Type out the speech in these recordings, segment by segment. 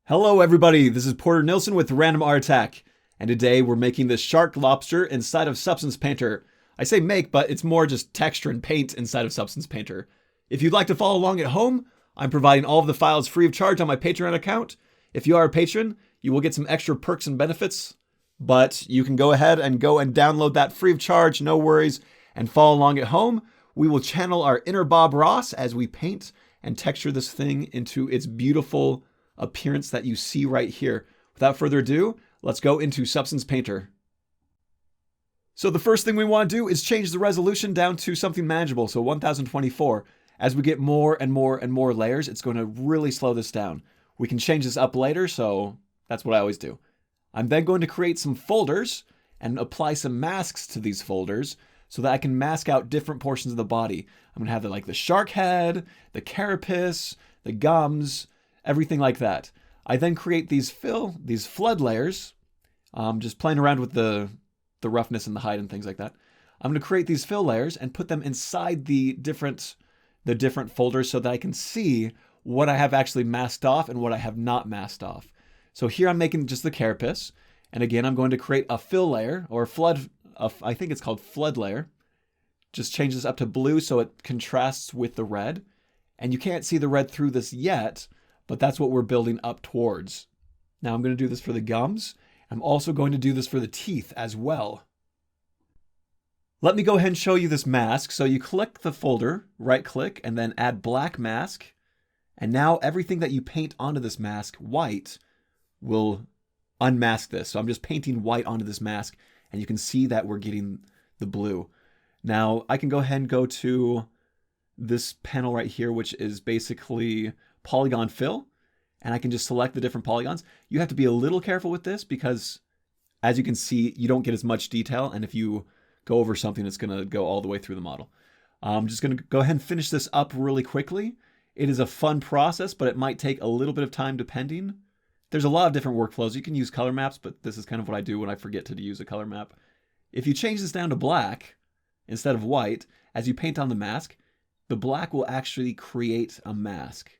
Hello everybody, this is Porter Nilsson with Random Art Attack, and today we're making this shark lobster inside of Substance Painter. I say make, but it's more just texture and paint inside of Substance Painter. If you'd like to follow along at home, I'm providing all of the files free of charge on my Patreon account. If you are a patron, you will get some extra perks and benefits, but you can go ahead and download that free of charge, no worries, and follow along at home. We will channel our inner Bob Ross as we paint and texture this thing into its beautiful appearance that you see right here. Without further ado, let's go into Substance Painter. So the first thing we want to do is change the resolution down to something manageable, so 1024. As we get more and more and more layers, it's going to really slow this down. We can change this up later, so that's what I always do. I'm then going to create some folders and apply some masks to these folders so that I can mask out different portions of the body. I'm going to have the shark head, the carapace, the gums, everything like that. I then create these flood layers, just playing around with the roughness and the height and things like that. I'm going to create these fill layers and put them inside the different folders so that I can see what I have actually masked off and what I have not masked off. So here I'm making just the carapace, and again I'm going to create a fill layer or flood. I think it's called flood layer. Just change this up to blue so it contrasts with the red, and you can't see the red through this yet, but that's what we're building up towards. Now I'm going to do this for the gums. I'm also going to do this for the teeth as well. Let me go ahead and show you this mask. So you click the folder, right click, and then add black mask. And now everything that you paint onto this mask, white, will unmask this. So I'm just painting white onto this mask, and you can see that we're getting the blue. Now I can go ahead and go to this panel right here, which is basically polygon fill, and I can just select the different polygons. You have to be a little careful with this because, as you can see, you don't get as much detail, and if you go over something, it's going to go all the way through the model. I'm just going to go ahead and finish this up really quickly. It is a fun process, but it might take a little bit of time depending. There's a lot of different workflows. You can use color maps, but this is kind of what I do when I forget to use a color map. If you change this down to black instead of white, as you paint on the mask, the black will actually create a mask.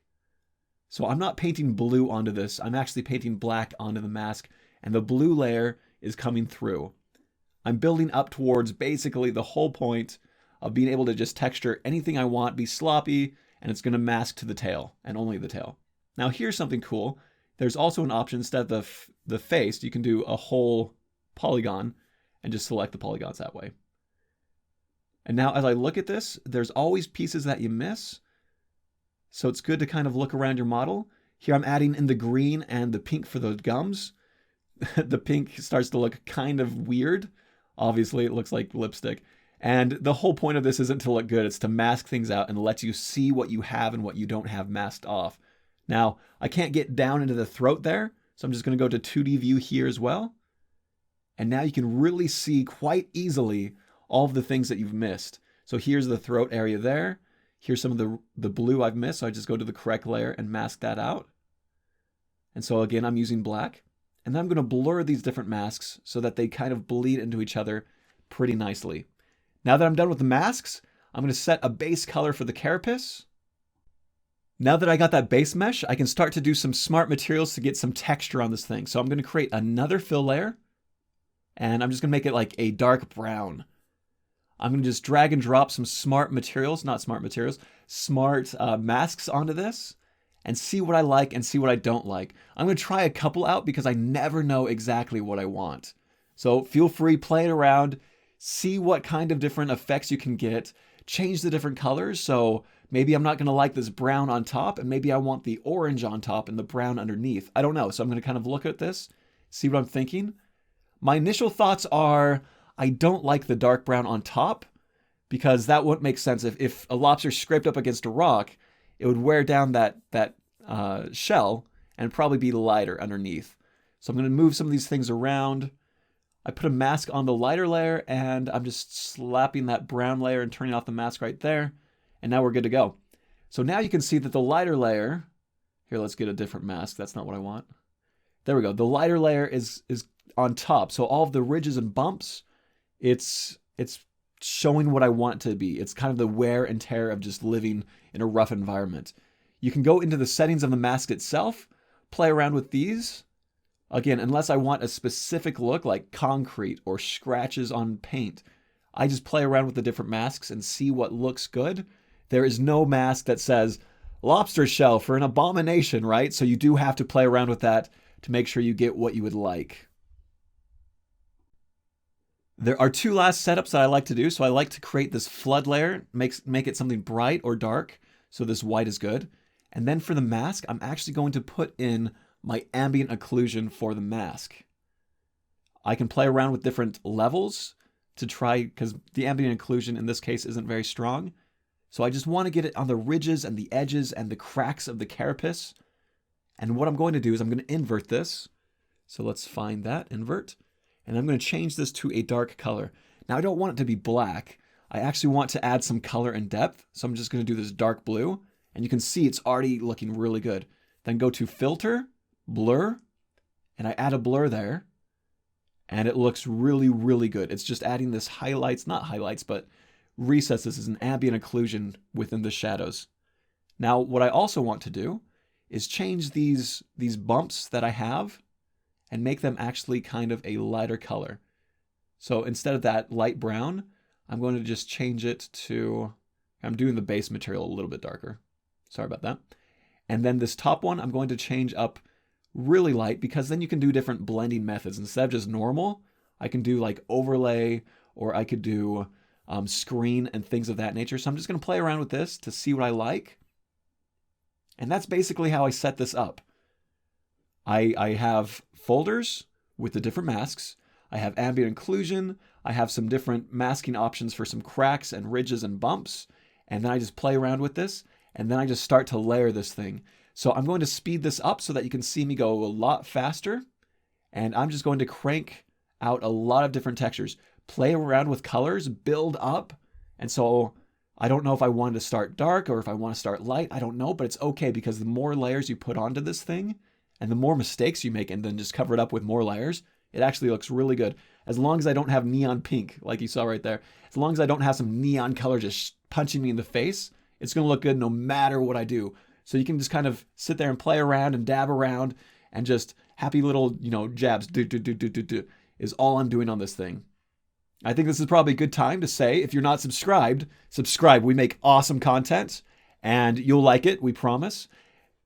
So I'm not painting blue onto this, I'm actually painting black onto the mask, and the blue layer is coming through. I'm building up towards basically the whole point of being able to just texture anything I want, be sloppy, and it's going to mask to the tail, and only the tail. Now here's something cool. There's also an option, instead of the face, you can do a whole polygon and just select the polygons that way. And now as I look at this, there's always pieces that you miss. So it's good to kind of look around your model. Here I'm adding in the green and the pink for the gums. The pink starts to look kind of weird. Obviously it looks like lipstick. And the whole point of this isn't to look good, it's to mask things out and let you see what you have and what you don't have masked off. Now, I can't get down into the throat there, so I'm just going to go to 2D view here as well. And now you can really see quite easily all of the things that you've missed. So here's the throat area there. Here's some of the blue I've missed, so I just go to the correct layer and mask that out. And so again, I'm using black. And then I'm going to blur these different masks so that they kind of bleed into each other pretty nicely. Now that I'm done with the masks, I'm going to set a base color for the carapace. Now that I got that base mesh, I can start to do some smart materials to get some texture on this thing. So I'm going to create another fill layer, and I'm just going to make it like a dark brown. I'm going to just drag and drop some smart masks onto this and see what I like and see what I don't like. I'm going to try a couple out because I never know exactly what I want. So feel free, play it around, see what kind of different effects you can get, change the different colors. So maybe I'm not going to like this brown on top, and maybe I want the orange on top and the brown underneath. I don't know. So I'm going to kind of look at this, see what I'm thinking. My initial thoughts are, I don't like the dark brown on top because that wouldn't make sense. If a lobster scraped up against a rock, it would wear down that shell and probably be lighter underneath. So I'm going to move some of these things around. I put a mask on the lighter layer, and I'm just slapping that brown layer and turning off the mask right there. And now we're good to go. So now you can see that the lighter layer, here, let's get a different mask. That's not what I want. There we go. The lighter layer is on top. So all of the ridges and bumps, it's showing what I want it to be. It's kind of the wear and tear of just living in a rough environment. You can go into the settings of the mask itself, play around with these. Again, unless I want a specific look like concrete or scratches on paint, I just play around with the different masks and see what looks good. There is no mask that says lobster shell for an abomination, right? So you do have to play around with that to make sure you get what you would like. There are two last setups that I like to do. So I like to create this flood layer, make it something bright or dark. So this white is good. And then for the mask, I'm actually going to put in my ambient occlusion for the mask. I can play around with different levels to try, because the ambient occlusion in this case isn't very strong. So I just want to get it on the ridges and the edges and the cracks of the carapace. And what I'm going to do is I'm going to invert this. So let's find that, invert. And I'm going to change this to a dark color. Now I don't want it to be black. I actually want to add some color and depth. So I'm just going to do this dark blue. And you can see it's already looking really good. Then go to filter, blur, and I add a blur there. And it looks really, really good. It's just adding this highlights, not highlights, but recesses as an ambient occlusion within the shadows. Now, what I also want to do is change these bumps that I have and make them actually kind of a lighter color. So instead of that light brown, I'm going to just change it to, I'm doing the base material a little bit darker. Sorry about that. And then this top one, I'm going to change up really light, because then you can do different blending methods. Instead of just normal, I can do like overlay, or I could do screen and things of that nature. So I'm just going to play around with this to see what I like. And that's basically how I set this up. I have folders with the different masks. I have ambient occlusion. I have some different masking options for some cracks and ridges and bumps. And then I just play around with this. And then I just start to layer this thing. So I'm going to speed this up so that you can see me go a lot faster. And I'm just going to crank out a lot of different textures. Play around with colors, build up. And so I don't know if I wanted to start dark or if I want to start light. I don't know, but it's okay, because the more layers you put onto this thing and the more mistakes you make and then just cover it up with more layers, it actually looks really good. As long as I don't have neon pink, like you saw right there, as long as I don't have some neon color just punching me in the face, it's going to look good no matter what I do. So you can just kind of sit there and play around and dab around and just happy little, jabs, is all I'm doing on this thing. I think this is probably a good time to say, if you're not subscribed, subscribe. We make awesome content and you'll like it, we promise.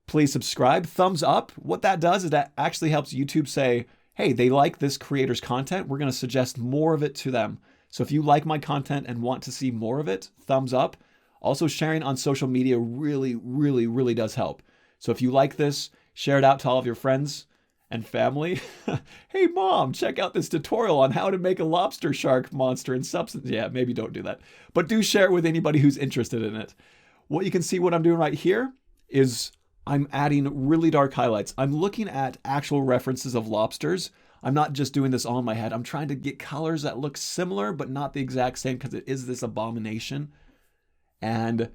Please subscribe, thumbs up. What that does is that actually helps YouTube say, hey, they like this creator's content. We're going to suggest more of it to them. So if you like my content and want to see more of it, thumbs up. Also, sharing on social media really, really, really does help. So if you like this, share it out to all of your friends and family. Hey, Mom, check out this tutorial on how to make a lobster shark monster in Substance. Yeah, maybe don't do that. But do share it with anybody who's interested in it. What you can see what I'm doing right here is I'm adding really dark highlights. I'm looking at actual references of lobsters. I'm not just doing this all in my head. I'm trying to get colors that look similar, but not the exact same, because it is this abomination. And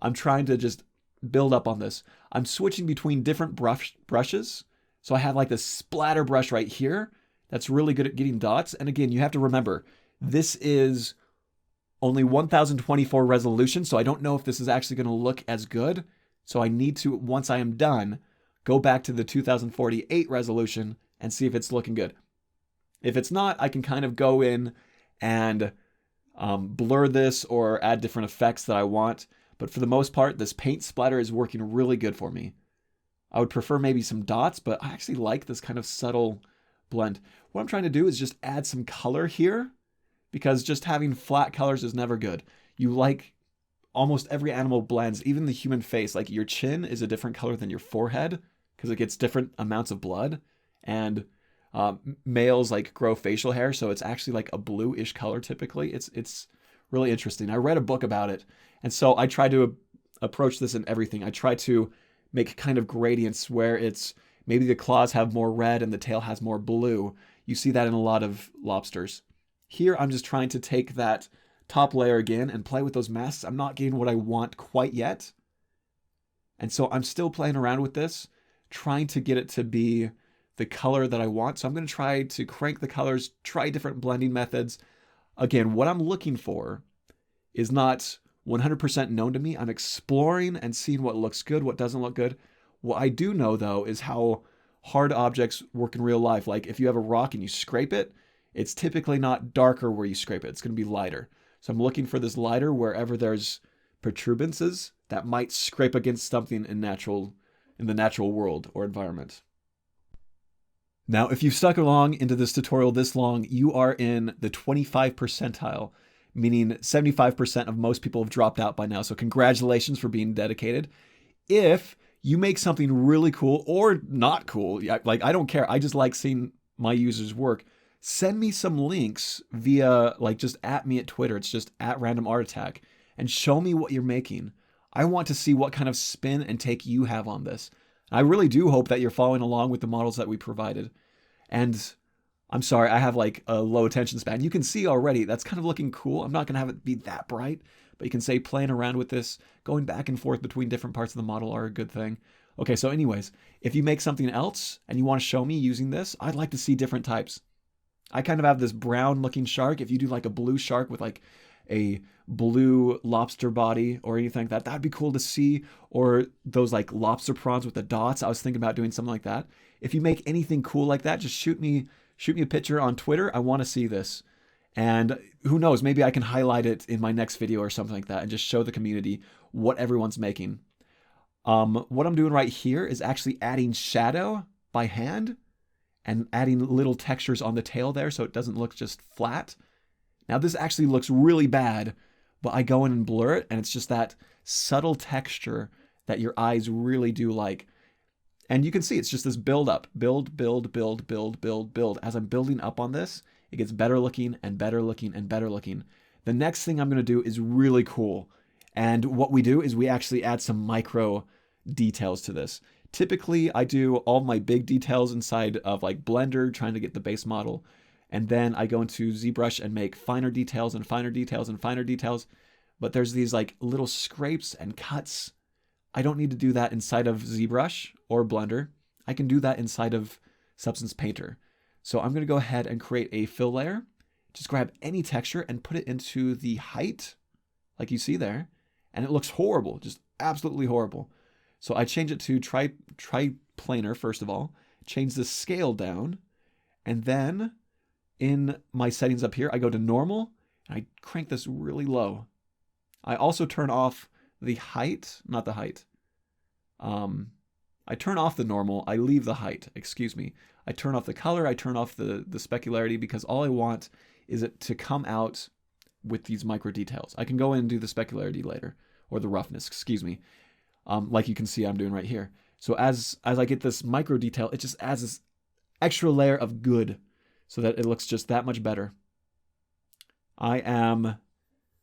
I'm trying to just build up on this. I'm switching between different brushes. So I have like this splatter brush right here that's really good at getting dots. And again, you have to remember, this is only 1024 resolution. So I don't know if this is actually going to look as good. So I need to, once I am done, go back to the 2048 resolution and see if it's looking good. If it's not, I can kind of go in and blur this or add different effects that I want. But for the most part, this paint splatter is working really good for me. I would prefer maybe some dots, but I actually like this kind of subtle blend. What I'm trying to do is just add some color here, because just having flat colors is never good. You like almost every animal blends, even the human face. Like your chin is a different color than your forehead because it gets different amounts of blood. And males like grow facial hair, so it's actually like a bluish color typically. It's really interesting. I read a book about it, and so I try to approach this in everything. I try to make kind of gradients where it's maybe the claws have more red and the tail has more blue. You see that in a lot of lobsters. Here, I'm just trying to take that top layer again and play with those masks. I'm not getting what I want quite yet. And so I'm still playing around with this, trying to get it to be the color that I want. So I'm going to try to crank the colors, try different blending methods. Again, what I'm looking for is not 100% known to me. I'm exploring and seeing what looks good, what doesn't look good. What I do know, though, is how hard objects work in real life. Like if you have a rock and you scrape it, it's typically not darker where you scrape it. It's going to be lighter. So I'm looking for this lighter wherever there's protuberances that might scrape against something in the natural world or environment. Now, if you've stuck along into this tutorial this long, you are in the 25 percentile, meaning 75% of most people have dropped out by now. So congratulations for being dedicated. If you make something really cool or not cool, like I don't care, I just like seeing my users work, send me some links via, like, just at me at Twitter. It's just at Random Art Attack, and show me what you're making. I want to see what kind of spin and take you have on this. I really do hope that you're following along with the models that we provided. And I'm sorry, I have like a low attention span. You can see already that's kind of looking cool. I'm not going to have it be that bright, but you can say playing around with this, going back and forth between different parts of the model are a good thing. Okay, so anyways, if you make something else and you want to show me using this, I'd like to see different types. I kind of have this brown looking shark. If you do like a blue shark with like a blue lobster body or anything like that, that'd be cool to see. Or those like lobster prawns with the dots. I was thinking about doing something like that. If you make anything cool like that, just shoot me a picture on Twitter. I want to see this. And who knows, maybe I can highlight it in my next video or something like that and just show the community what everyone's making. What I'm doing right here is actually adding shadow by hand and adding little textures on the tail there so it doesn't look just flat. Now this actually looks really bad, but I go in and blur it, and it's just that subtle texture that your eyes really do like. And you can see it's just this build up, build. As I'm building up on this, it gets better looking and better looking and better looking. The next thing I'm going to do is really cool. And what we do is we actually add some micro details to this. Typically, I do all my big details inside of like Blender, trying to get the base model. And then I go into ZBrush and make finer details and finer details and finer details. But there's these like little scrapes and cuts. I don't need to do that inside of ZBrush or Blender. I can do that inside of Substance Painter. So I'm going to go ahead and create a fill layer. Just grab any texture and put it into the height, like you see there. And it looks horrible, just absolutely horrible. So I change it to triplanar first of all, change the scale down, and then in my settings up here, I go to normal, and I crank this really low. I also turn off the height, not the height. I turn off the normal, I leave the height, excuse me. I turn off the color, I turn off the specularity, because all I want is it to come out with these micro details. I can go in and do the specularity later, or the roughness, excuse me. Like you can see I'm doing right here. So as I get this micro detail, it just adds this extra layer of good so that it looks just that much better. I am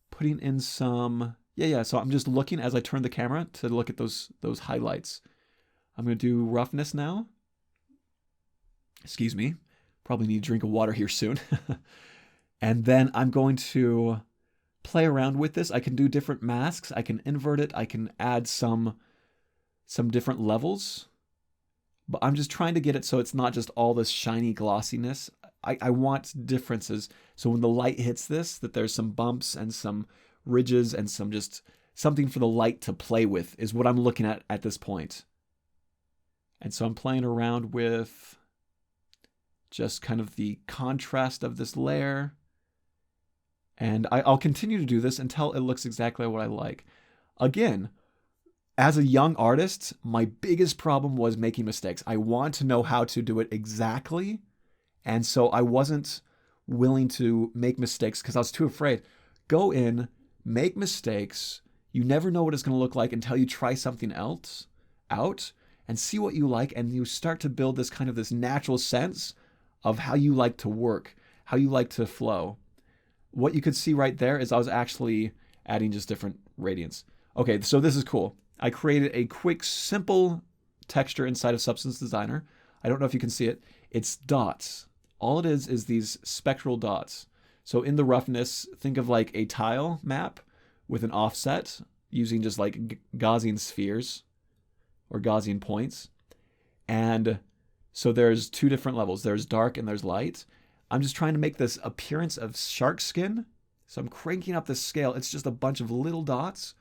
putting in some, so I'm just looking as I turn the camera to look at those highlights. I'm going to do roughness now. Excuse me. Probably need a drink of water here soon. And then I'm going to play around with this. I can do different masks. I can invert it. I can add some different levels. But I'm just trying to get it so it's not just all this shiny glossiness. I want differences. So when the light hits this, that there's some bumps and some ridges and something for the light to play with is what I'm looking at this point. And so I'm playing around with just kind of the contrast of this layer. And I'll continue to do this until it looks exactly what I like. Again, as a young artist, my biggest problem was making mistakes. I want to know how to do it exactly. And so I wasn't willing to make mistakes because I was too afraid. Go in, make mistakes. You never know what it's going to look like until you try something else out and see what you like. And you start to build this natural sense of how you like to work, how you like to flow. What you could see right there is I was actually adding just different radiants. Okay, so this is cool. I created a quick, simple texture inside of Substance Designer. I don't know if you can see it. It's dots. All it is these spectral dots. So in the roughness, think of like a tile map with an offset using just like Gaussian spheres or Gaussian points. And so there's two different levels. There's dark and there's light. I'm just trying to make this appearance of shark skin. So I'm cranking up the scale. It's just a bunch of little dots.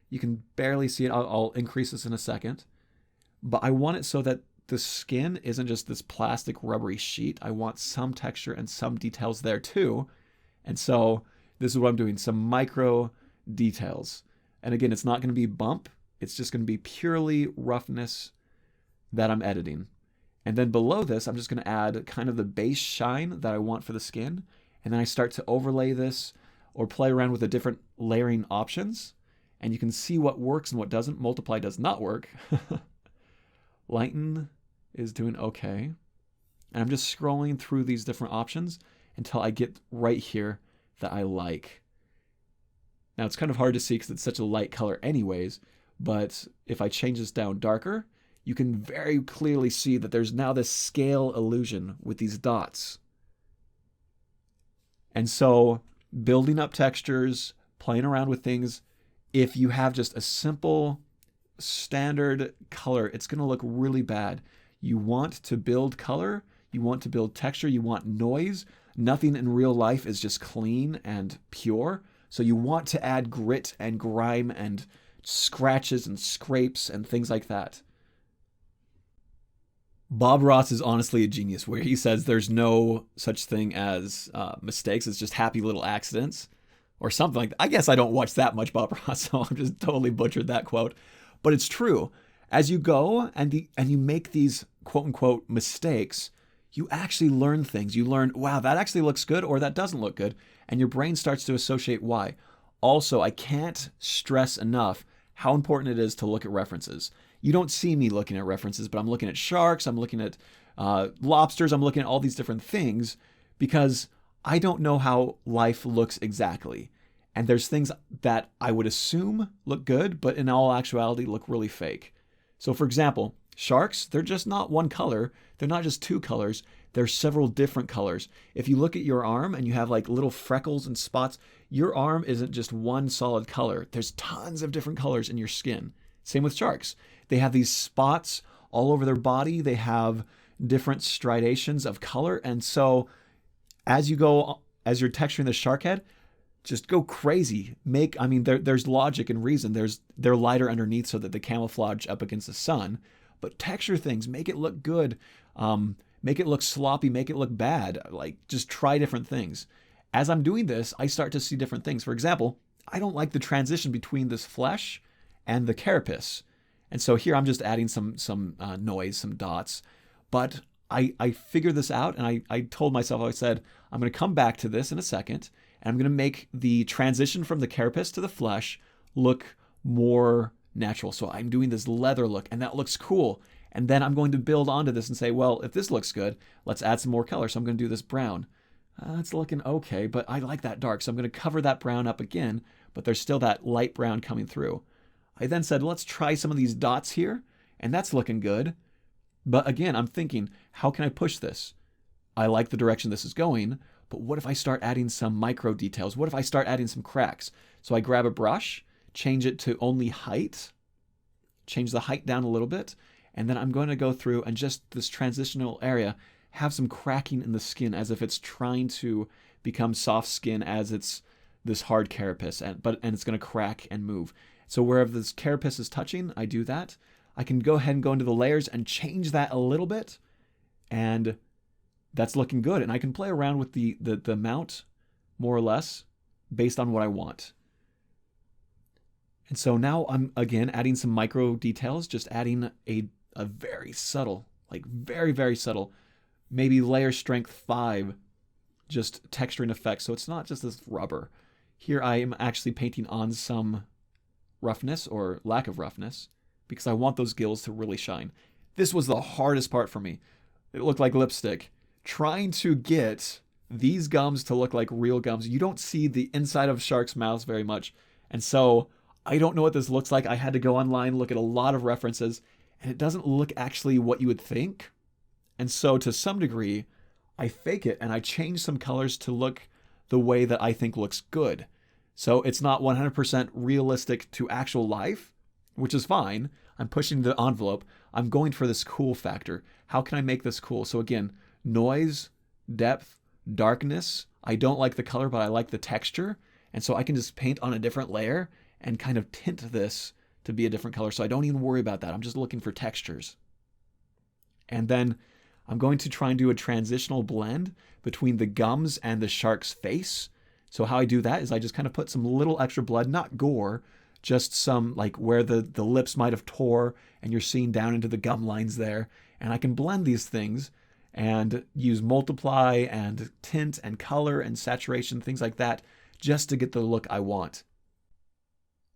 You can barely see it. I'll increase this in a second. But I want it so that the skin isn't just this plastic rubbery sheet. I want some texture and some details there too. And so this is what I'm doing, some micro details. And again, it's not going to be bump. It's just going to be purely roughness that I'm editing. And then below this, I'm just going to add kind of the base shine that I want for the skin. And then I start to overlay this or play around with the different layering options. And you can see what works and what doesn't. Multiply does not work. Lighten is doing okay. And I'm just scrolling through these different options until I get right here that I like. Now it's kind of hard to see because it's such a light color anyways, but if I change this down darker, you can very clearly see that there's now this scale illusion with these dots. And so building up textures, playing around with things, if you have just a simple standard color, it's going to look really bad. You want to build color, you want to build texture, you want noise. Nothing in real life is just clean and pure. So you want to add grit and grime and scratches and scrapes and things like that. Bob Ross is honestly a genius where he says there's no such thing as mistakes. It's just happy little accidents or something like that. I guess I don't watch that much Bob Ross, so I'm just totally butchered that quote. But it's true. As you go and you make these quote unquote mistakes, you actually learn things. You learn, wow, that actually looks good or that doesn't look good. And your brain starts to associate why. Also, I can't stress enough how important it is to look at references. You don't see me looking at references, but I'm looking at sharks, I'm looking at lobsters, I'm looking at all these different things because I don't know how life looks exactly. And there's things that I would assume look good, but in all actuality look really fake. So for example, sharks, they're just not one color. They're not just two colors. They're several different colors. If you look at your arm and you have like little freckles and spots, your arm isn't just one solid color. There's tons of different colors in your skin. Same with sharks. They have these spots all over their body. They have different striations of color. And so as you're texturing the shark head, just go crazy. There's logic and reason. They're lighter underneath so that they camouflage up against the sun. But texture things, make it look good. Make it look sloppy, make it look bad. Like, just try different things. As I'm doing this, I start to see different things. For example, I don't like the transition between this flesh and the carapace. And so here I'm just adding some noise, some dots. But I figured this out and I told myself, I said, I'm going to come back to this in a second and I'm going to make the transition from the carapace to the flesh look more natural. So I'm doing this leather look and that looks cool. And then I'm going to build onto this and say, well, if this looks good, let's add some more color. So I'm going to do this brown. It's looking okay, but I like that dark. So I'm going to cover that brown up again, but there's still that light brown coming through. I then said, let's try some of these dots here, and that's looking good. But again, I'm thinking, how can I push this? I like the direction this is going, but what if I start adding some micro details? What if I start adding some cracks? So I grab a brush, change it to only height, change the height down a little bit, and then I'm going to go through and just this transitional area have some cracking in the skin as if it's trying to become soft skin as it's this hard carapace, and it's going to crack and move. So wherever this carapace is touching, I do that. I can go ahead and go into the layers and change that a little bit, and that's looking good. And I can play around with the amount more or less based on what I want. And so now I'm again adding some micro details, just adding a very subtle, like very, very subtle, maybe layer strength 5, just texturing effects. So it's not just this rubber. Here I am actually painting on some roughness or lack of roughness because I want those gills to really shine. This was the hardest part for me. It looked like lipstick. Trying to get these gums to look like real gums. You don't see the inside of sharks' mouths very much. And so I don't know what this looks like. I had to go online, look at a lot of references, and it doesn't look actually what you would think. And so to some degree, I fake it and I change some colors to look the way that I think looks good. So it's not 100% realistic to actual life, which is fine. I'm pushing the envelope. I'm going for this cool factor. How can I make this cool? So again, noise, depth, darkness. I don't like the color, but I like the texture. And so I can just paint on a different layer and kind of tint this to be a different color. So I don't even worry about that. I'm just looking for textures. And then I'm going to try and do a transitional blend between the gums and the shark's face. So how I do that is I just kind of put some little extra blood, not gore, just some like where the lips might have tore and you're seeing down into the gum lines there. And I can blend these things and use multiply and tint and color and saturation, things like that, just to get the look I want.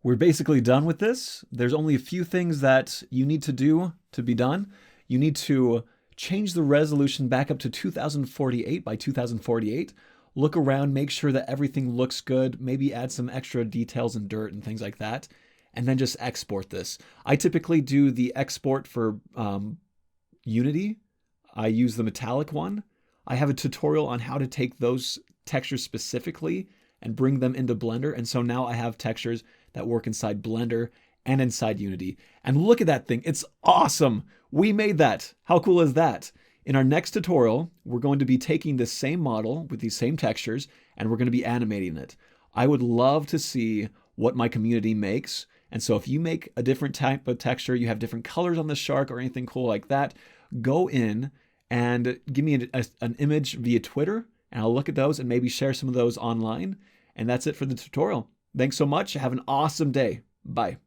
We're basically done with this. There's only a few things that you need to do to be done. You need to change the resolution back up to 2048 by 2048. Look around, make sure that everything looks good, maybe add some extra details and dirt and things like that, and then just export this. I typically do the export for Unity. I use the metallic one. I have a tutorial on how to take those textures specifically and bring them into Blender. And so now I have textures that work inside Blender and inside Unity. And look at that thing. It's awesome. We made that. How cool is that? In our next tutorial, we're going to be taking the same model with these same textures and we're going to be animating it. I would love to see what my community makes. And so if you make a different type of texture, you have different colors on the shark or anything cool like that, go in and give me an image via Twitter and I'll look at those and maybe share some of those online. And that's it for the tutorial. Thanks so much. Have an awesome day. Bye.